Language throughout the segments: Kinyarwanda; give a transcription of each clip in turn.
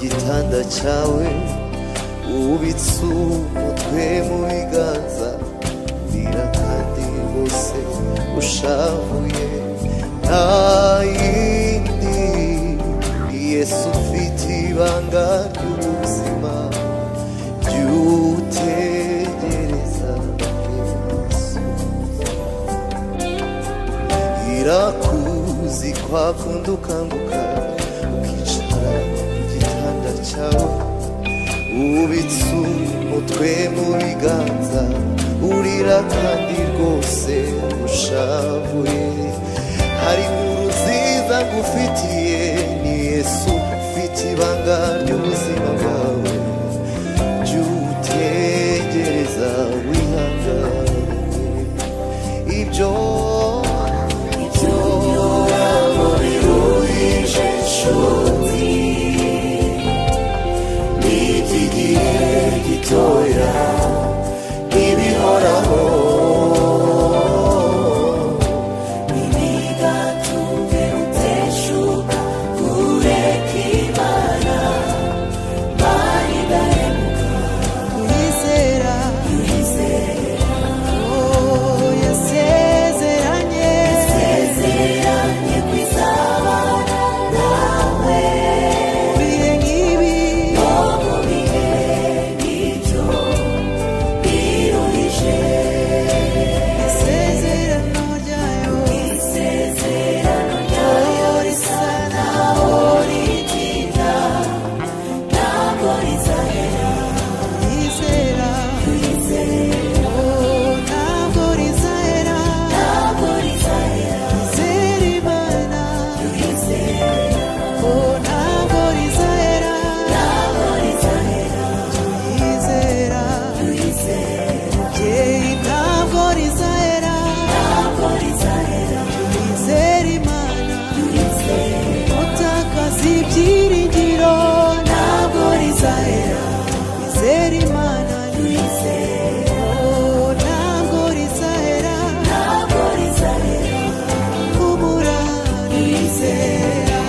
gitanda cyawe ubitse umutwe mu biganza urira kandi bose ushavuye nta yindi Yesu ufite ibanga ry'ubuzima ry'utegereza Yesu irakuzi kwa kundi ukanguka ukicara ku gitanda cyawe ubitse umutwe mu biganza urira kandi rwose ushavuye hari inkuru nziza ngufitiye ni Yesu ufite ibanga ry'ubuzima bwawe ry'utegereza wihangane ibyo biruhije inshuti n'iby'igihe gitoya ibihoraho ntibigatumye uteshuka ureka Imana Mana idahemuka uyizera yasezeranye kwizabana nawe mu bihe nk'ibi no mu bihe nk'ibyo biruhije isezerano ryayo risa naho ritinda ntabwo rizahera uyizera ntabwo rizahera izera Imana ntabwo rizahera tuyizera mubyeyi ntabwo rizahera tuyizera Imana utakaza ibyiringiro ntabwo rizahera izera Imana ntabwo rizahera humura tuyizera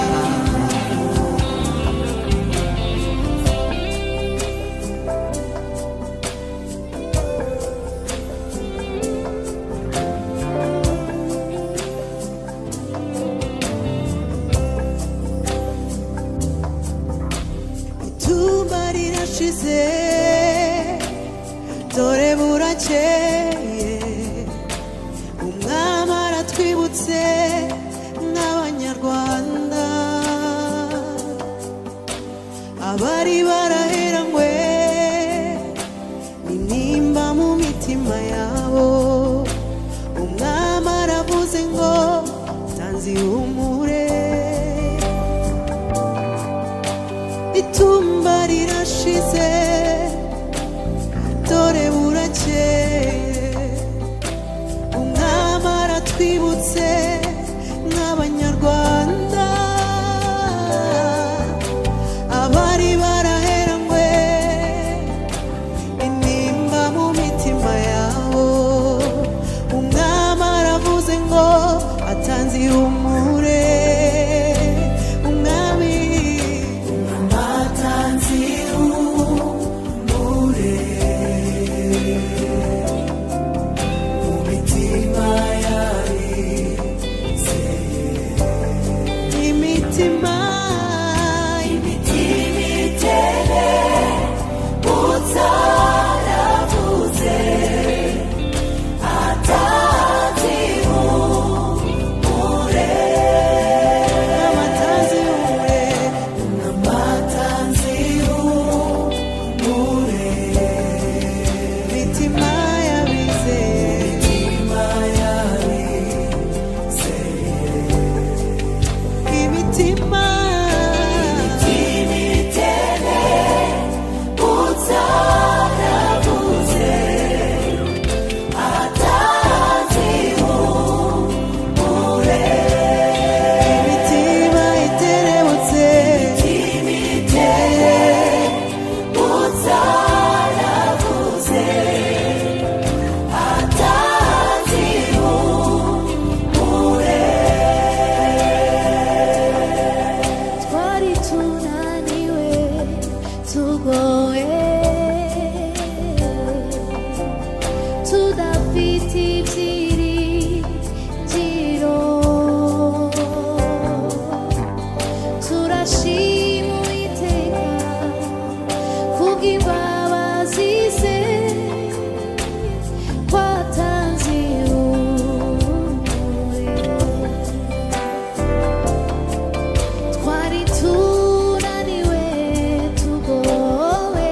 itumba rirashize dore burakeye umwami aratwibutse nk'abanyarwanda abari baraheranywe n'intimba mu mitima yabo umwami aravuze ngo tanzi ihumure itumba rirashize dore burakeye umwami aratwibutse nk'abanyarwanda abari baraheranywe intimba mu mitima yabo umwami aravuze ngo atanze ihumure umwami atanze ihumure mu mitima yari tugoye tudafite ibyiringiro turashima Uwiteka kubw'imbabazi ze twatanze twari tunaniwe tugowe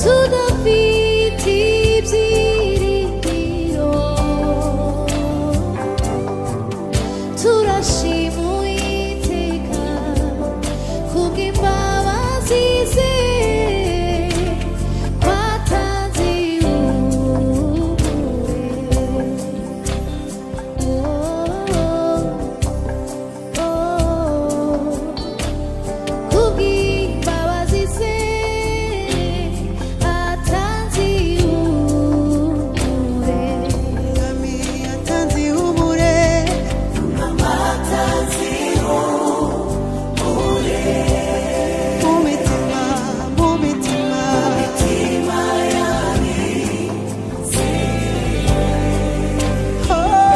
tudafite ibyiringiro turashima Uwiteka kubw'imbabazi ze twatanze kubw'imbabazi ze atanze Mwami yatanze ihumure mu mitima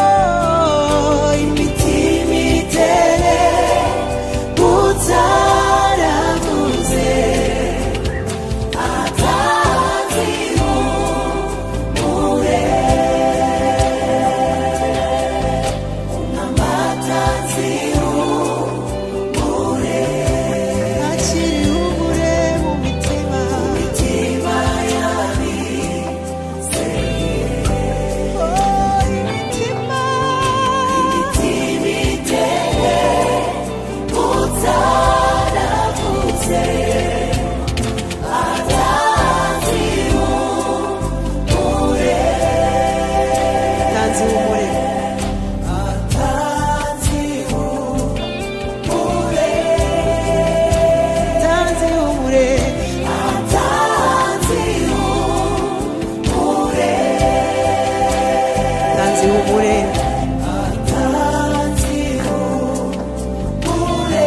Oh, imitima itere utaravuze atanze ihumure akiri ihumure mu mitima Oh, imitima yatanze ihumure yatanze ihumure yatanze ihumure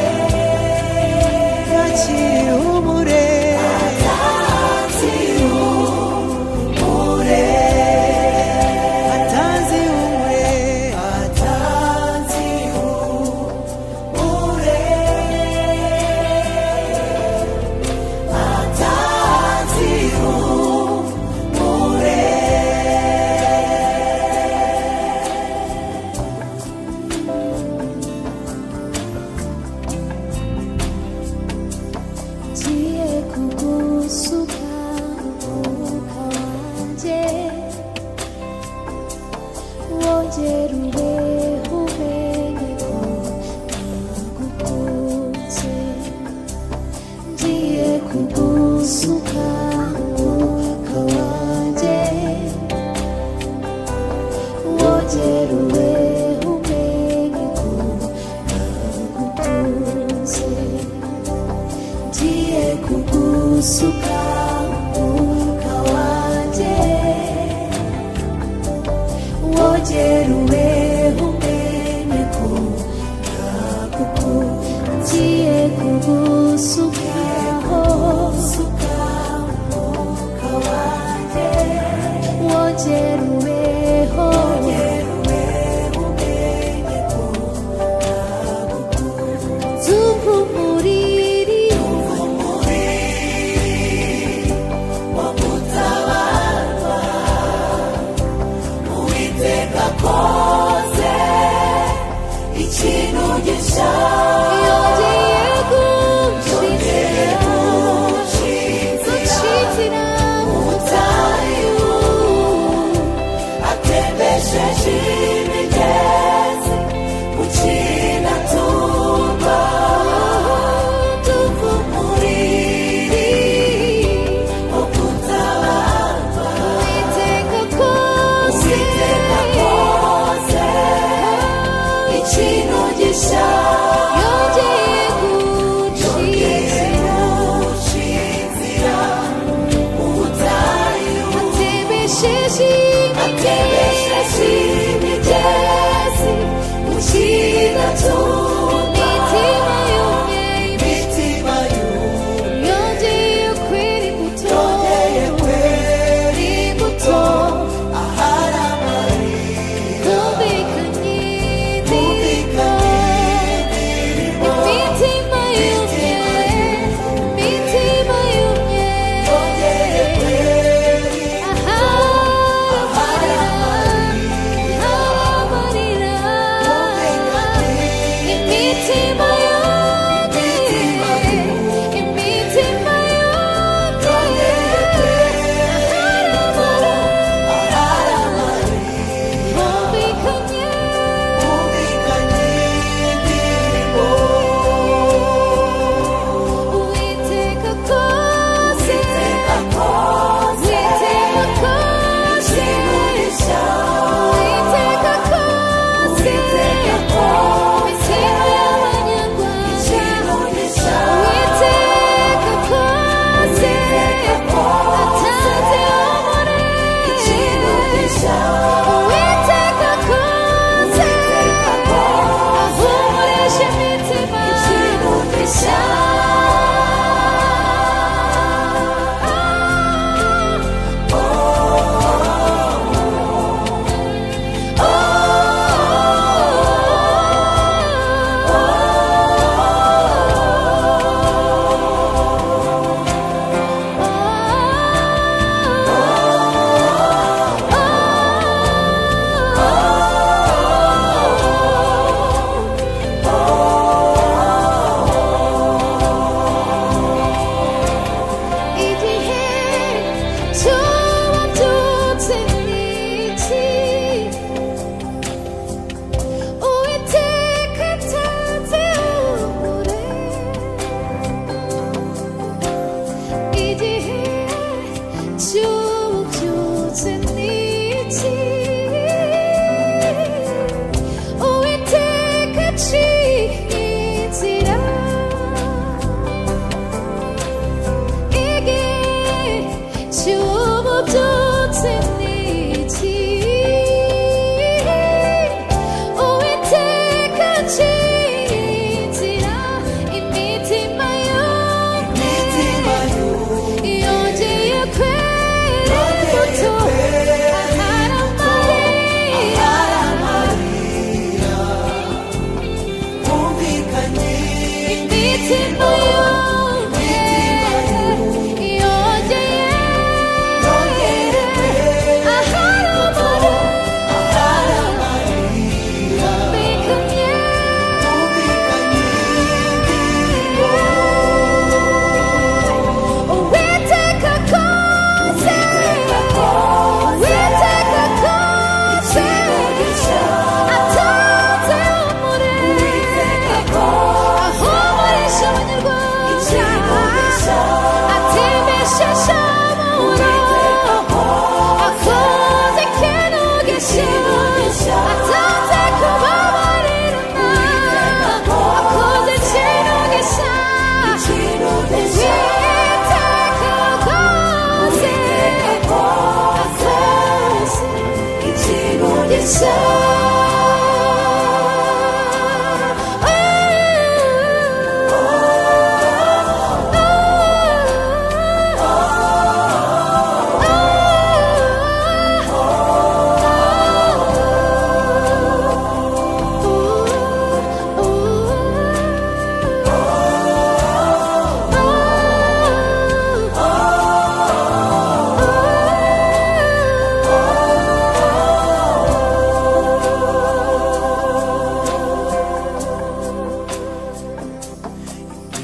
yakira ihumure atanze ihumure ngiye kugusuka umwuka wanjye wongere ubeho umenye ko nagukunze ngiye kugusuka umwuka wanjye wongere ubeho umenye ko nagukunze ngiye kugusuka umwuka wanjye wongere ubeho umenye ko nagukunze ngiye kugusukaho umwuka wanjye wongere ubeho zumva umuriri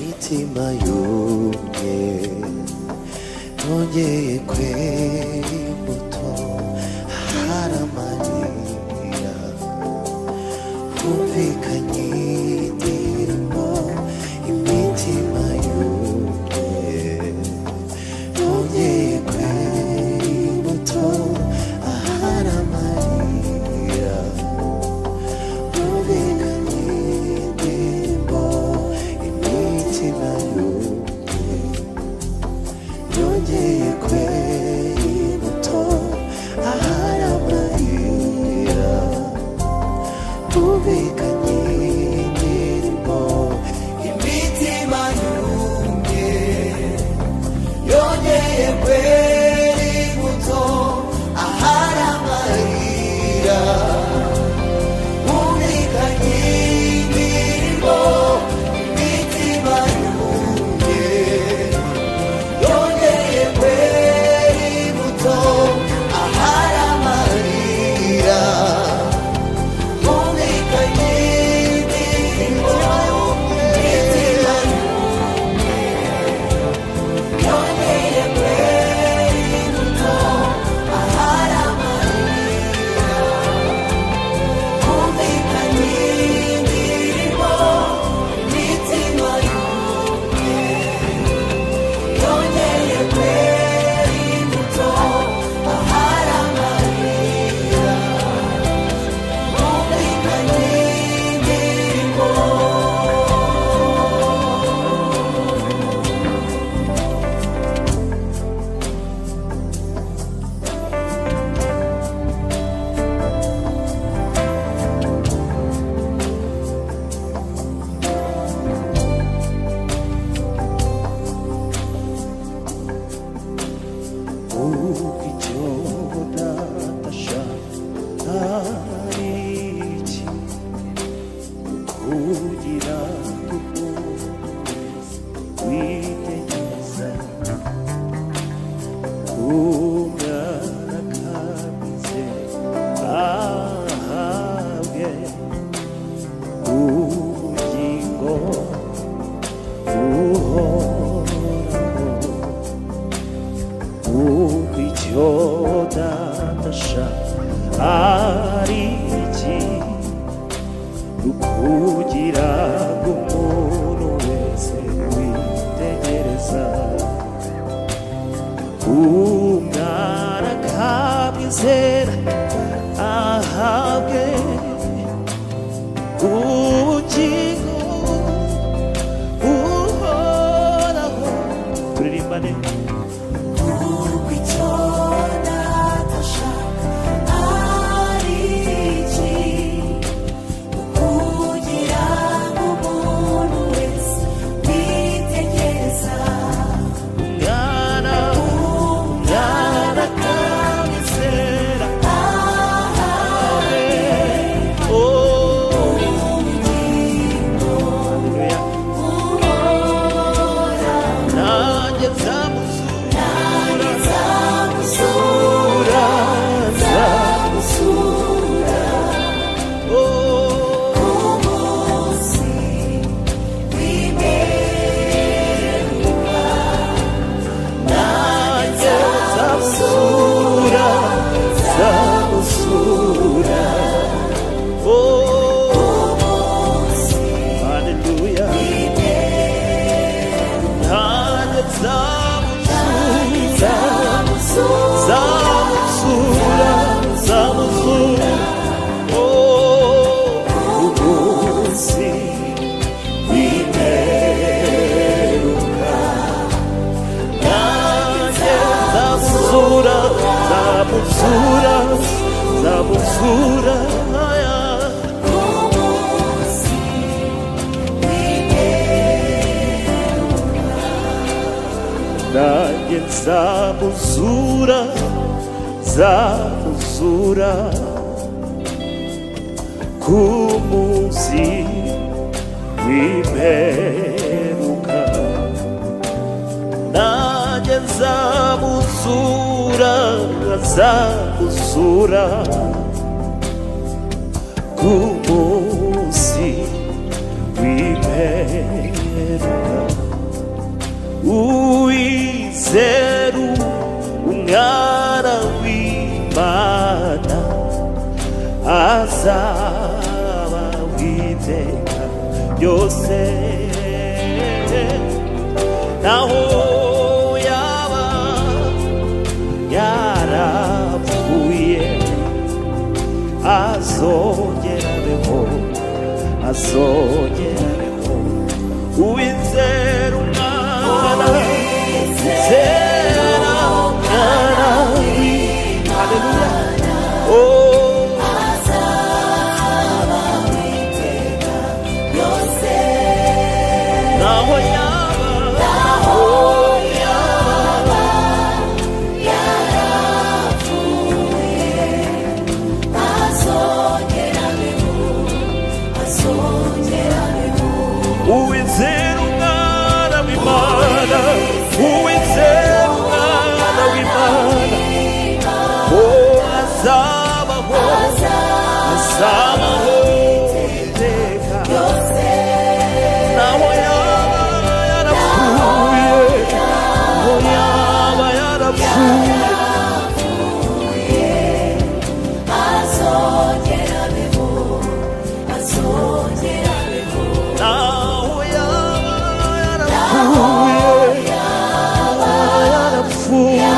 imitima yumye yongeye kwera imbuto ahari amarira humvikanye indirimbo imitima yumye yongeye kwera imbuto ahari amarira humvikanye indirimbo imitima yumye yongeye kwera imbuto ahari amarira humvikanye indirimbo imitima yumye yongeye kwera imbuto ahari amarira humvikanye indirimbo imitima yumye yongeye kwera imbuto ahari amarira humvikanye indirimbo imitima yumye yongeye kwera imbuto ahari amarira humvikanye indirimbo imitima yumye yongeye kwera imbuto ahari amarira humvikanye indirimbo ukichoda tasha arichi kugira witegereza umwana kabize ahabwe ubugingo ukichodatasha ariki ukugira umuntu wese witegereza umwana kabizera ahabwe ubugingo uhoraho turirimbane Zabusura nanjye nzamuzura nzamuzura ku munsi w'imperuka nanjye nzamuzura nzamuzura ku munsi w'imperuka uwizeru umwana w'Imana azaba witeka byose naho yaba yarapfuye azongerabeho azongerabeho uwizera umwana wizera umwana w'Imana azaba witeka byose naho yaba yarapfuye azongerabeho uwizera umwana w'Imana uwizera umwana w'Imana azabaho azabaho iteka naho yaba yarapfuye naho yaba yarapfuye naho yaba yarapfuye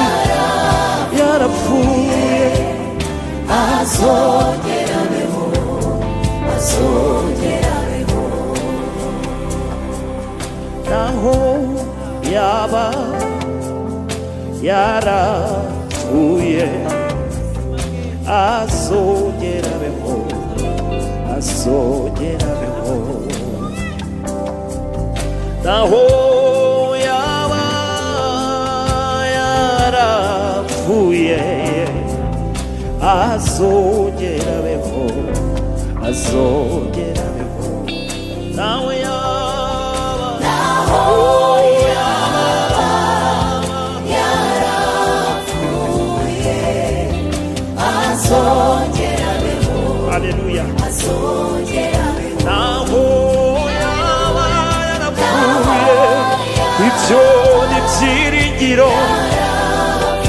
yarapfuye naho yaba yarapfuye azongerabeho azongerabeho naho yaba yarapfuye azongerabeho azongerabeho naho yaba yarapfuye azongerabeho haleluya azongerabeho naho yaba yarapfuye ibyo ni ibyiringiro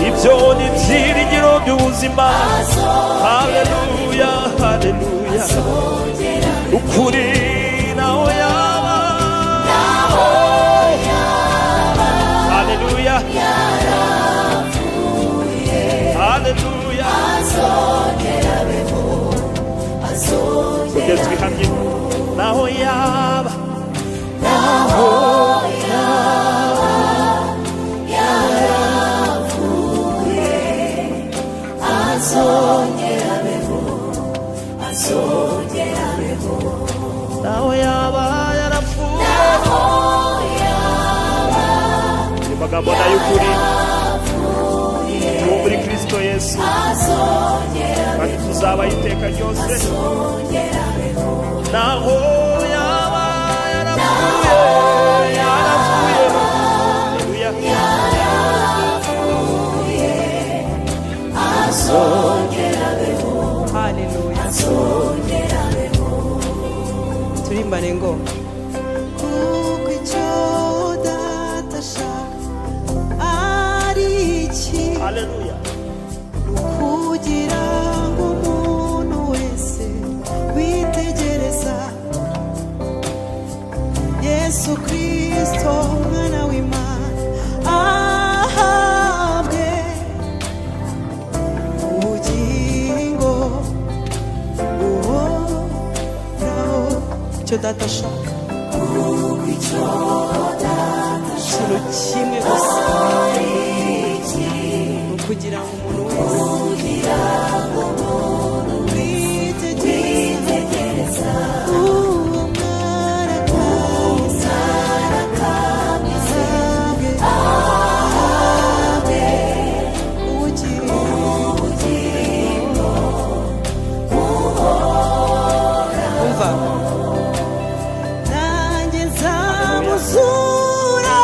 ibyo ni ibyiringiro by'ubuzima haleluya haleluya ukuri naho yaba haleluya haleluya tugeze twihamye naho yaba naho yaba yarapfuye amagambo nayo ukuri muri Kristo Yesu kandi tuzaba iteka ryose naho yaba yarapfuye haleluya turimbane ngo kuko icyo data ashaka ari iki haleluya kugira ngo umuntu wese witegereza Yesu Kristo umwana w'Imana ahabwe ubugingo buhoraho icyo data ashaka ikintu kimwe gusa kugira ngo umuntu wese witegereza uwo mwana ahabwe ubugingo umva nanjye nzamuzura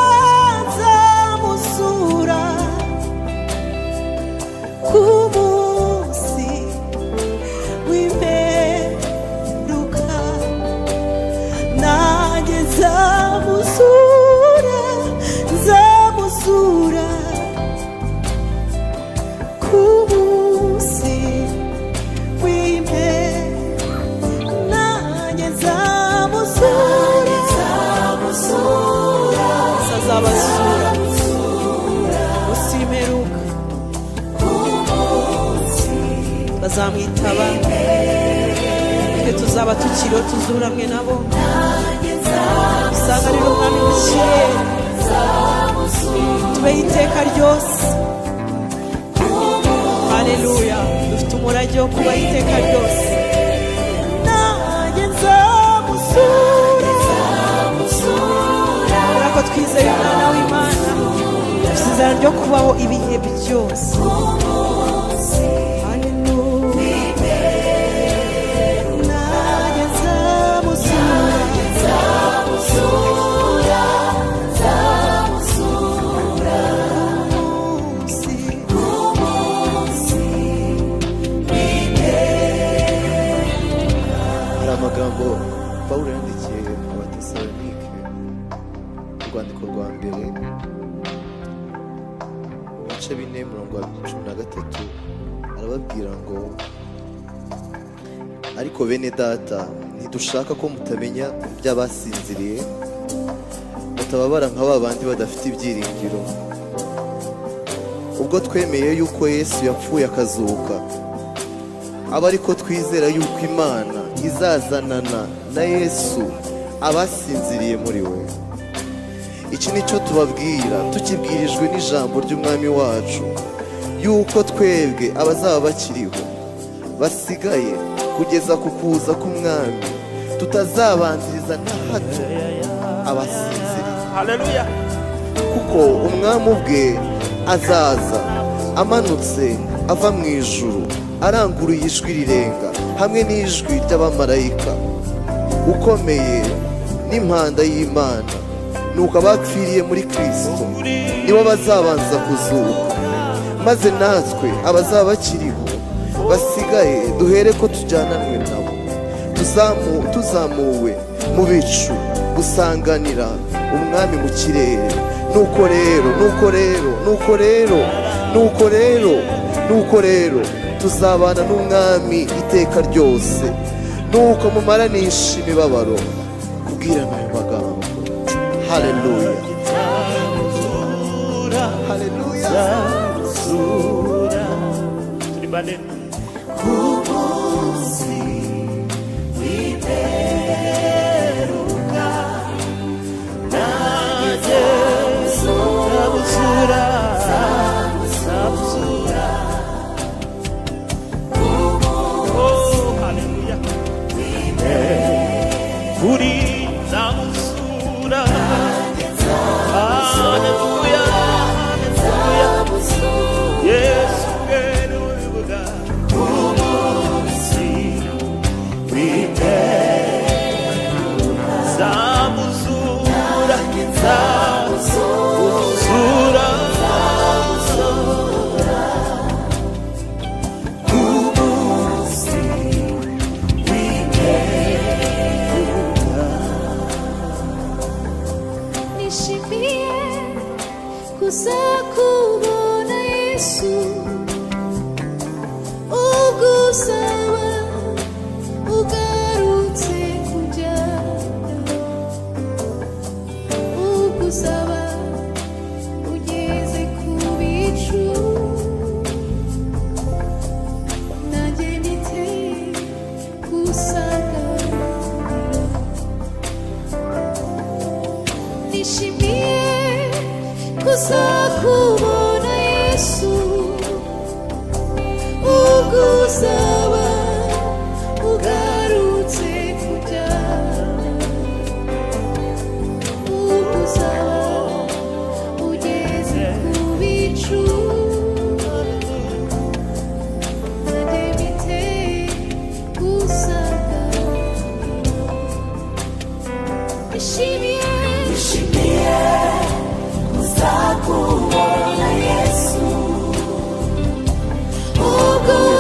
azabasura munsi y'imperuka, bazamwitaba, twe tuzaba tukiriho tuzuramwe nabo, isanganiro umwami mu kirere, tubeho iteka ryose. Haleluya, dufite umurage wo kubaho iteka ryose. Nanjye nzamusura, kubera ko twizeye umwana w'Imana, dufite izina ryo kubaho ibihe byose. Amagambo Pawulo yandikiye Abatesalonike, urwandiko rwa mbere, ibice 4:13, arababwira ngo ariko bene data, ntidushaka ko mutamenya iby'abasinziriye, mutababara nka ba bandi badafite ibyiringiro. Ubwo twemeye yuko Yesu yapfuye akazuka, aba ariko twizera yuko Imana izazanana na Yesu abasinziriye muri we. Iki nicyo tubabwira, tukibwirijwe n'ijambo ry'umwami wacu, yuko twebwe abazaba bakiriho basigaye kugeza ku kuza k'umwami tutazabanziriza na hato abasinziriye. Haleluya. Kuko umwami ubwe azaza amanutse ava mu ijuru, aranguruye ijwi rirenga hamwe n'ijwi ry'abamarayika ukomeye n'impanda y'Imana, nuko abapfiriye muri Kristo nibo bazabanza kuzuka, maze natwe abazaba bakiriho basigaye duhere ko tujyananwe nabo, tuzamuwe mu bicu gusanganira umwami mu kirere. Nuko rero tuzabana n'umwami iteka ryose, nuko mumaranisha imibabaro kubwirana ayo magambo. Haleluya, haleluya. Turi bane.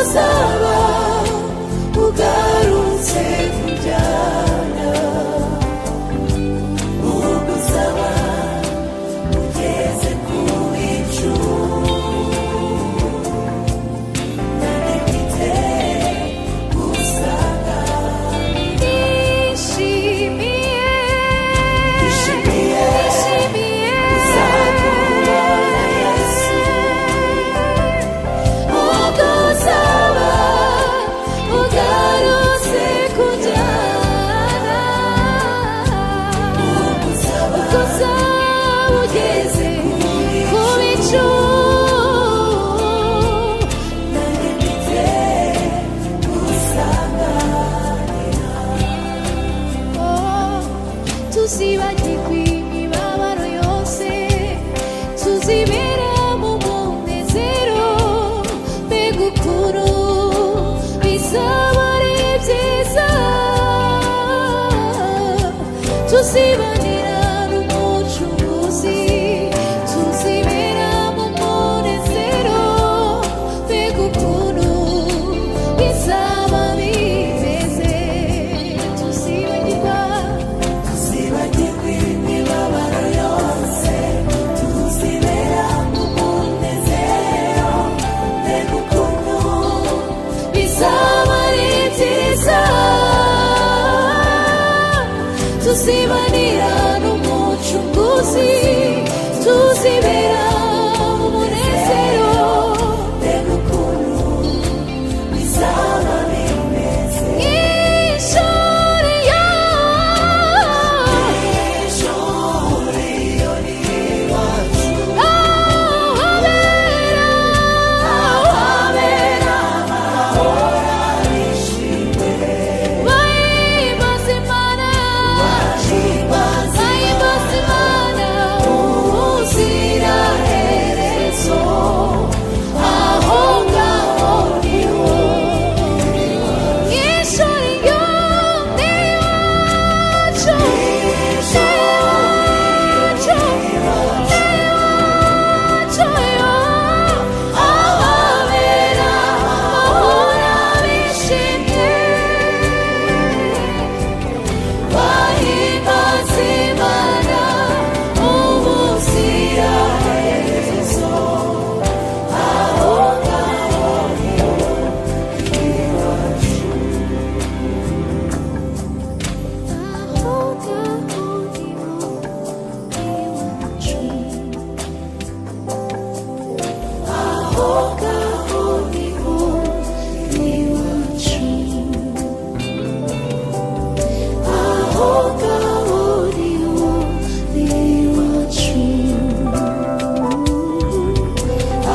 Uzaba tuzibanira n'umucunguzi tuzibera mu munezero mbega ukuntu bizaba bimeze ishuri yo ni iwacu aho habera amahoro bishimye bahimbaza Imana ubuziraherezo aho ngaho niho ishuri ryo ni iwacu aho habera amahoro bishimye bahimbaza Imana ubuziraherezo aho ngaho niho iwacu aho ngaho niho iwacu aho ngaho niho iwacu aho ngaho niho iwacu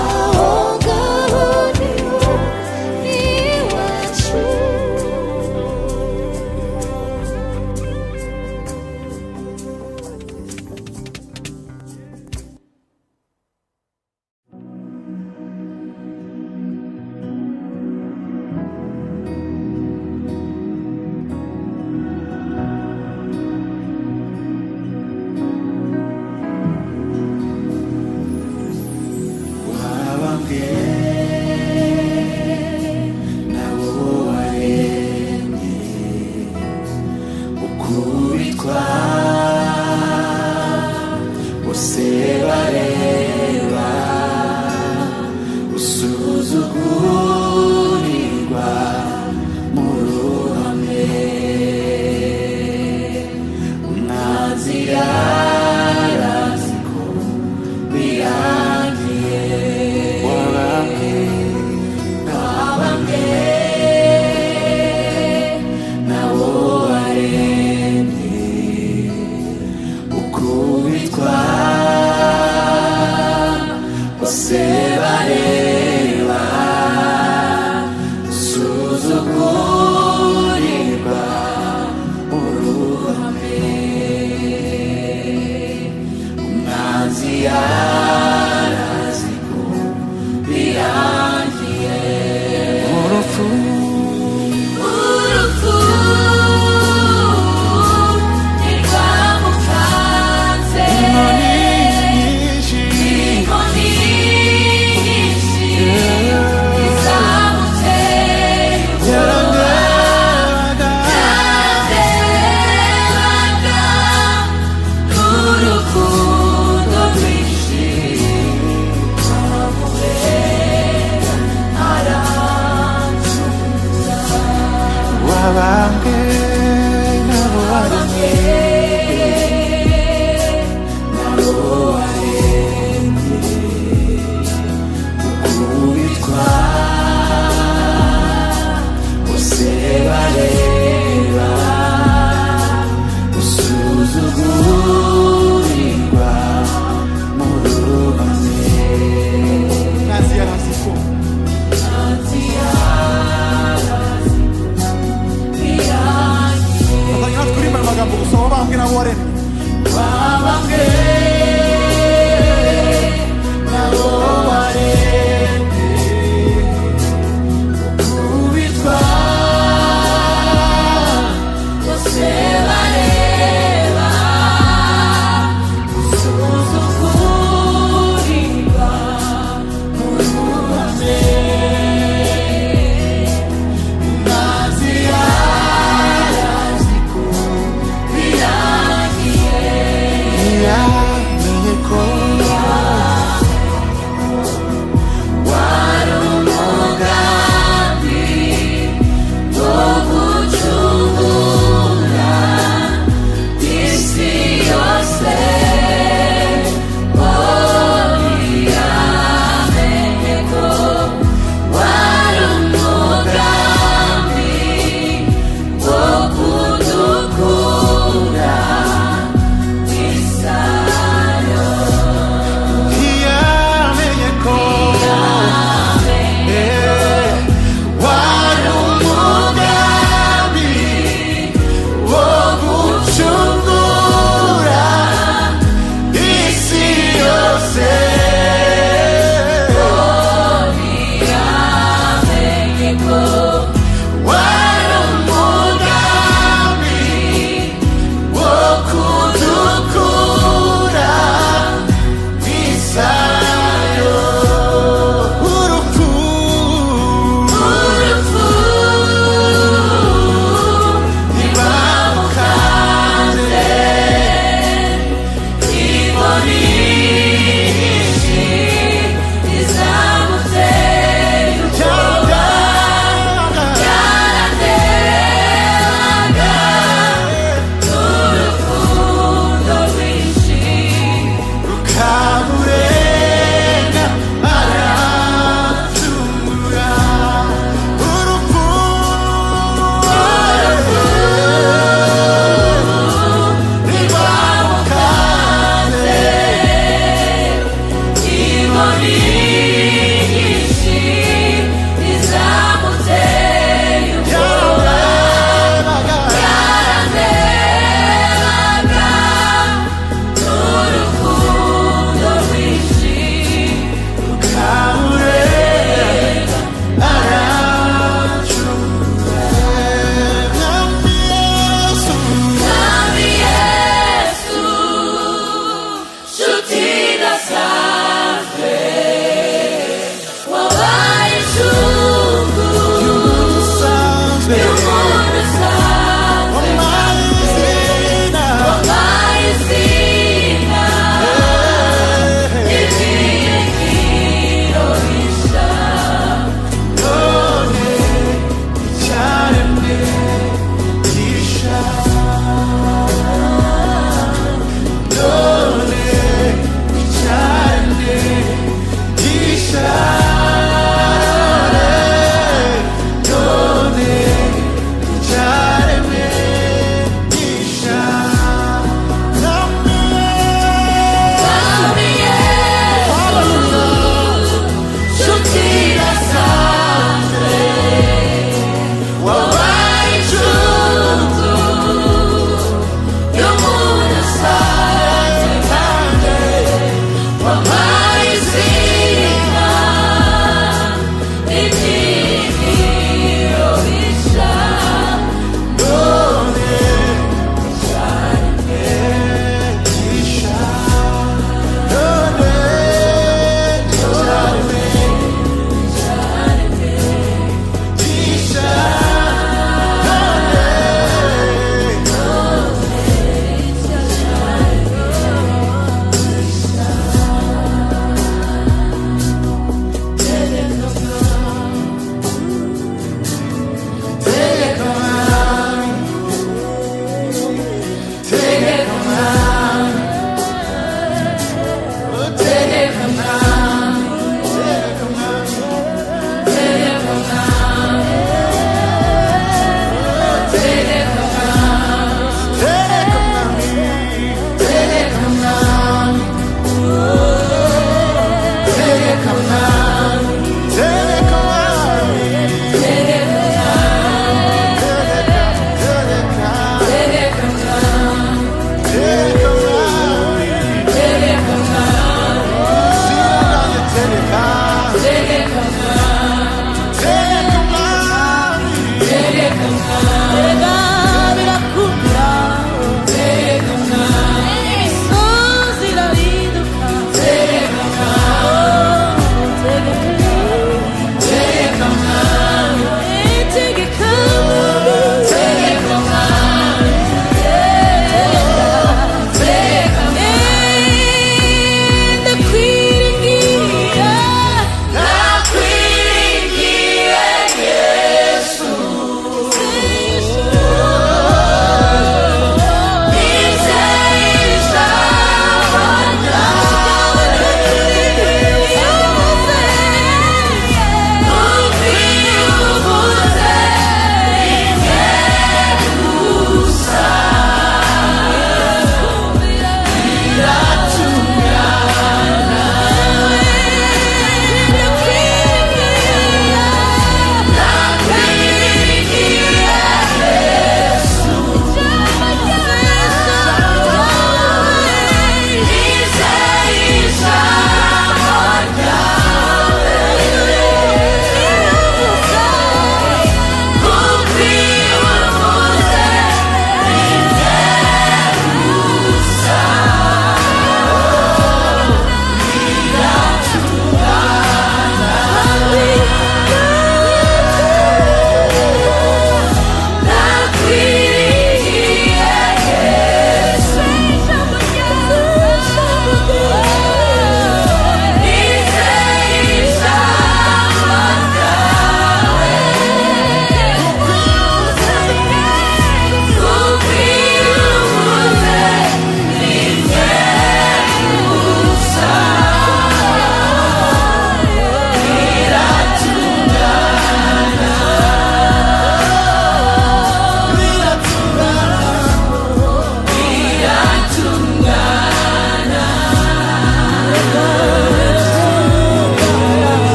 aho ngaho niho iwacu. wabambwe nabo waremye ukubitwa bose bareba usuzugurirwa mu ruhame umwanzi yarazi ko birangiye wabambwe nabo waremye ukubitwa bose bareba usuzugurirwa mu ruhame umwanzi yarazi ko birangiye urupfu ntirwamukanze inkoni nyinshi inkoni nyinshi izamuteye ubwoba yarandebaga yarebaga n'urukundo rwinshi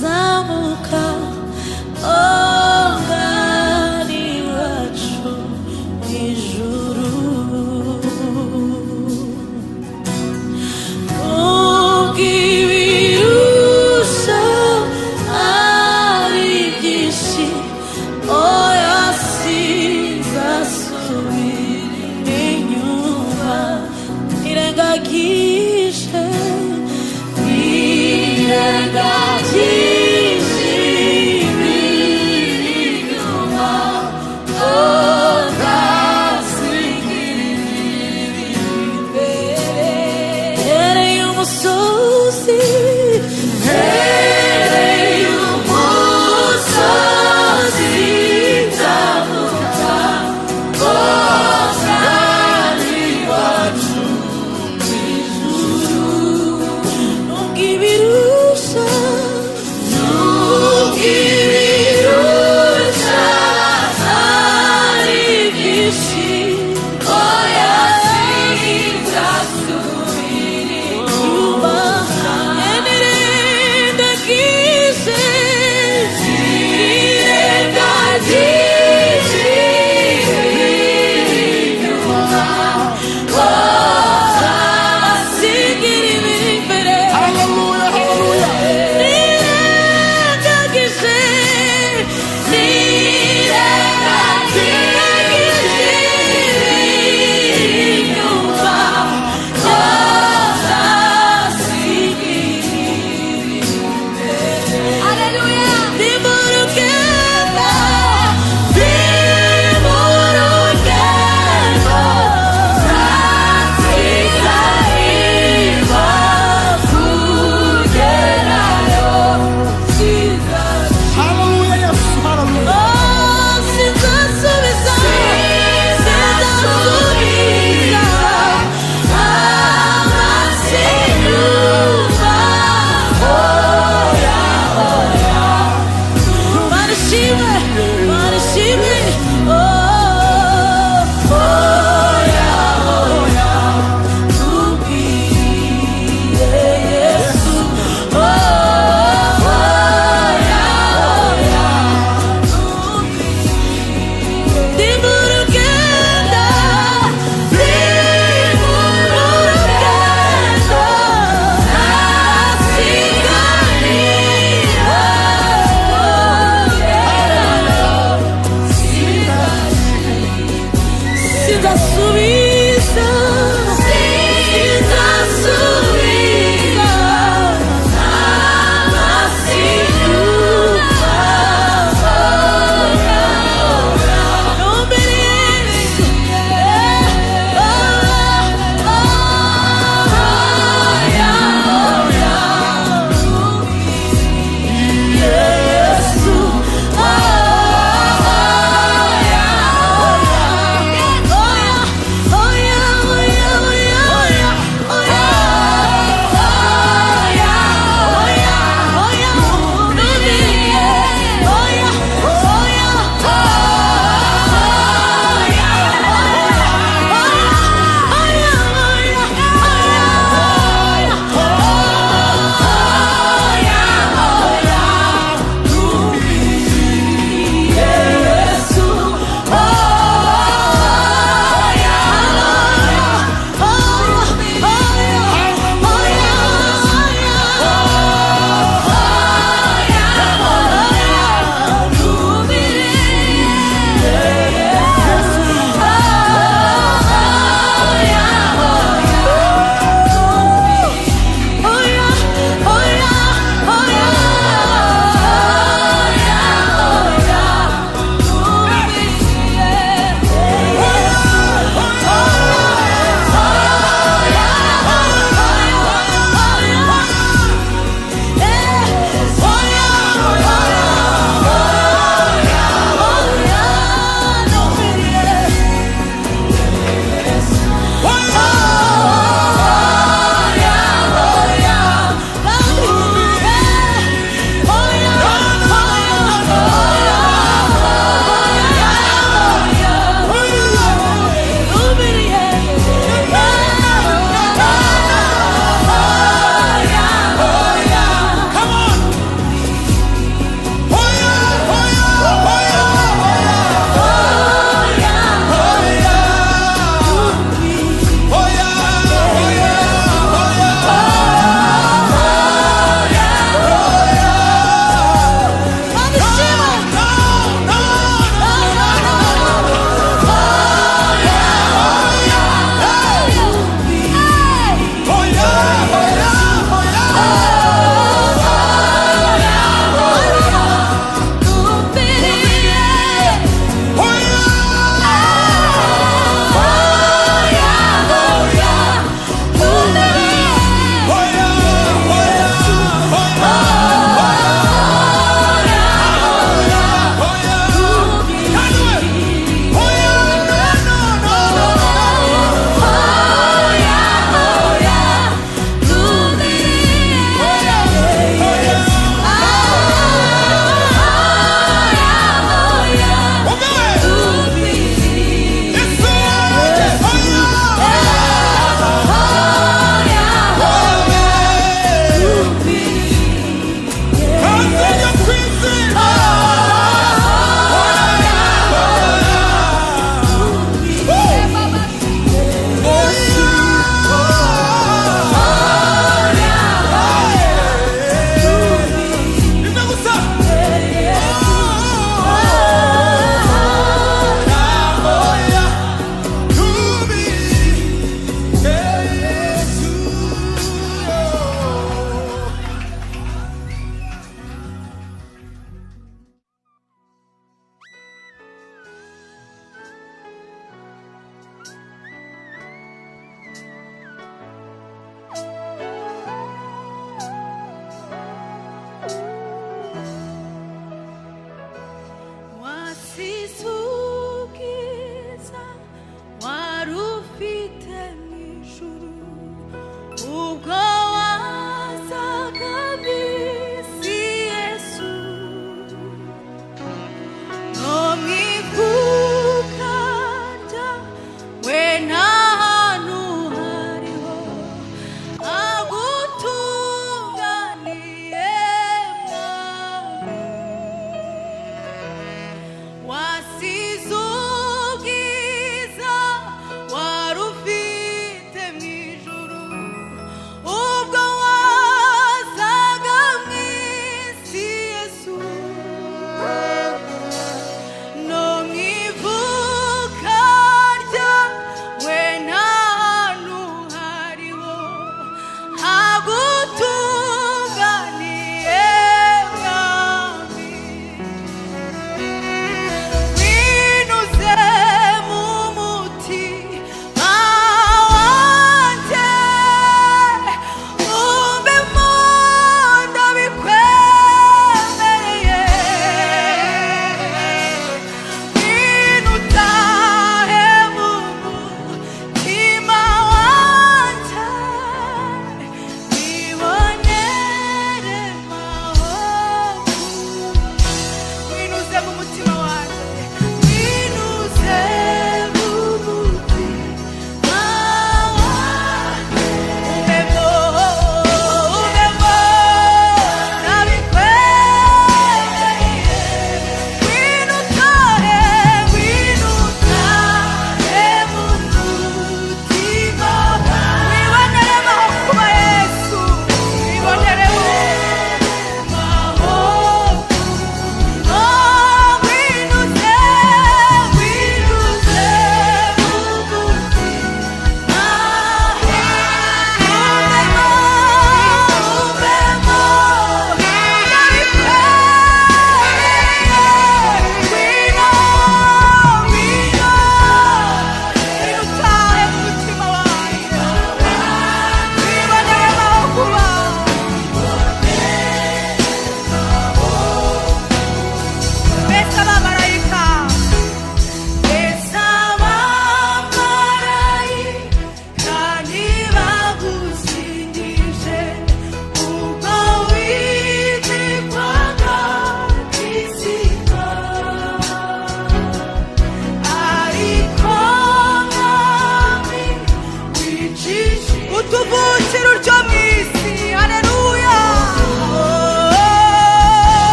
zamuka ngani wacu ijuru ubwibirusha ari byinshi oya sinzasubira inyuma irengagije irengagije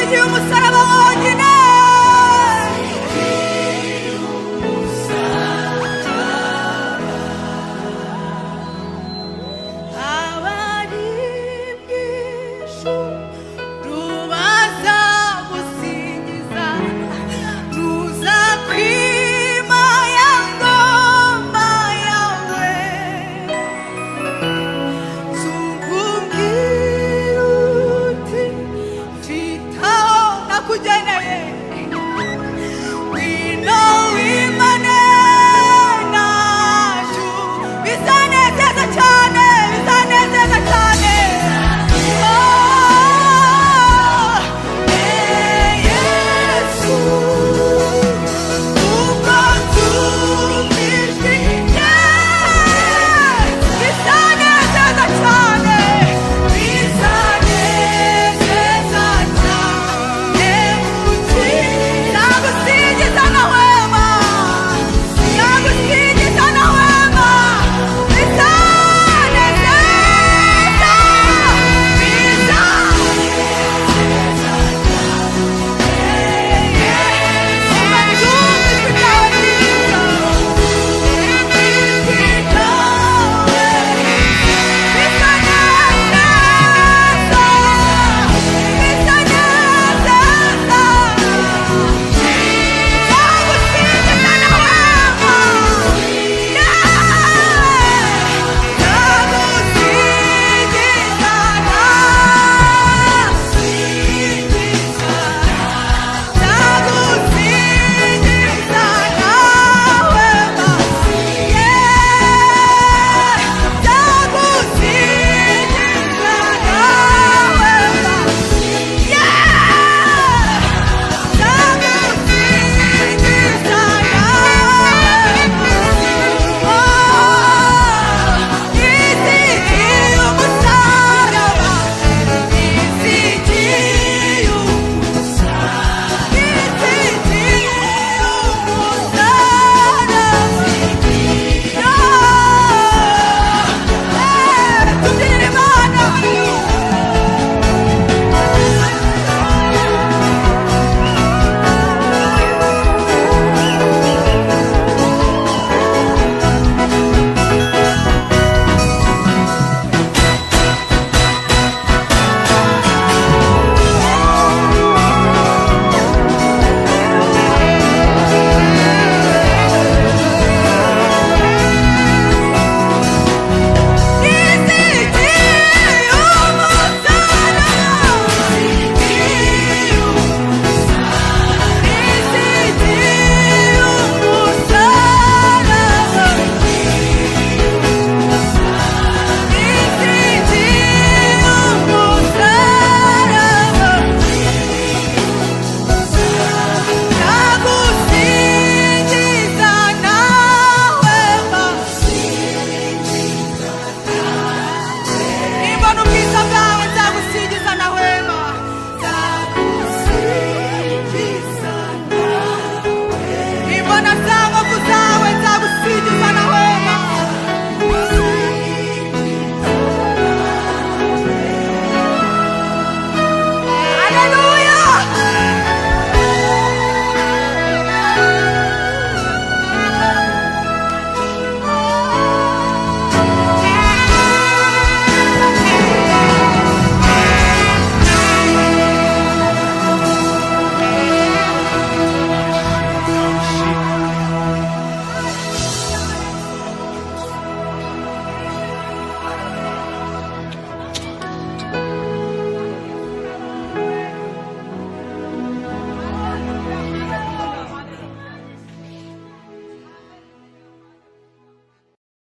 wasigiye umusaraba wonyine abari bw'ijuru bazagusingiza tuza kwima ya ngoma yawe nakujyaneye